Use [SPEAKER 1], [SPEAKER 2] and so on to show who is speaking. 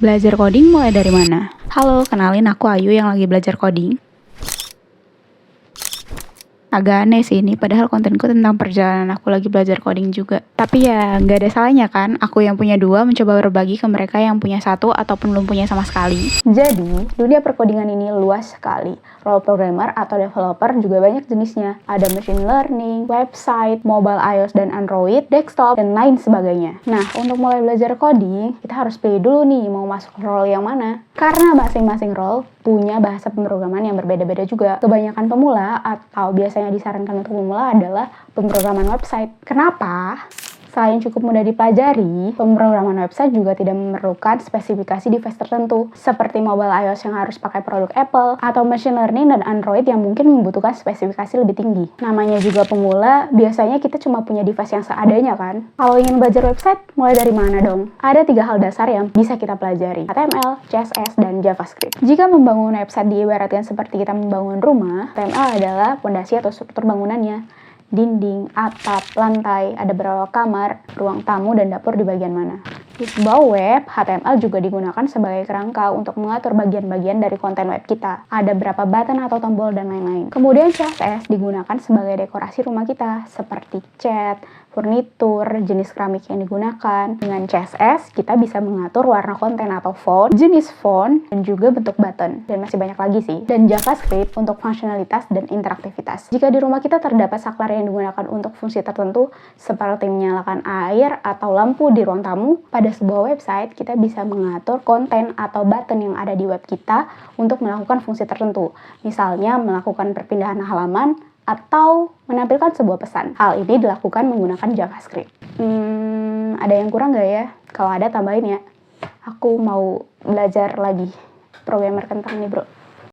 [SPEAKER 1] Belajar coding mulai dari mana? Halo, kenalin aku Ayu yang lagi belajar coding. Agak aneh sih ini, padahal kontenku tentang perjalanan aku lagi belajar coding juga. Tapi ya, nggak ada salahnya kan, aku yang punya dua mencoba berbagi ke mereka yang punya satu ataupun belum punya sama sekali. Jadi, dunia perkodingan ini luas sekali. Role programmer atau developer juga banyak jenisnya. Ada machine learning, website, mobile iOS dan Android, desktop, dan lain sebagainya. Nah, untuk mulai belajar coding, kita harus pilih dulu nih mau masuk role yang mana. Karena masing-masing role punya bahasa pemrograman yang berbeda-beda juga. Kebanyakan pemula atau biasanya disarankan untuk pemula adalah pemrograman website. Kenapa? Selain cukup mudah dipelajari, pemrograman website juga tidak memerlukan spesifikasi device tertentu, seperti mobile iOS yang harus pakai produk Apple, atau machine learning dan Android yang mungkin membutuhkan spesifikasi lebih tinggi. Namanya juga pemula, biasanya kita cuma punya device yang seadanya kan? Kalau ingin belajar website, mulai dari mana dong? Ada 3 hal dasar yang bisa kita pelajari, HTML, CSS, dan JavaScript. Jika membangun website diibaratkan seperti kita membangun rumah, HTML adalah fondasi atau struktur bangunannya. Dinding, atap, lantai, ada berapa kamar, ruang tamu, dan dapur di bagian mana. Di sebuah web, HTML juga digunakan sebagai kerangka untuk mengatur bagian-bagian dari konten web kita. Ada berapa button atau tombol, dan lain-lain. Kemudian CSS digunakan sebagai dekorasi rumah kita, seperti cat, furnitur, jenis keramik yang digunakan. Dengan CSS, kita bisa mengatur warna konten atau font, jenis font, dan juga bentuk button. Dan masih banyak lagi sih. Dan JavaScript untuk fungsionalitas dan interaktivitas. Jika di rumah kita terdapat saklar yang digunakan untuk fungsi tertentu, seperti menyalakan air atau lampu di ruang tamu, pada sebuah website, kita bisa mengatur konten atau button yang ada di web kita untuk melakukan fungsi tertentu. Misalnya, melakukan perpindahan halaman, atau menampilkan sebuah pesan. Hal ini dilakukan menggunakan JavaScript. Ada yang kurang nggak ya? Kalau ada, tambahin ya. Aku mau belajar lagi programmer kentang nih, bro.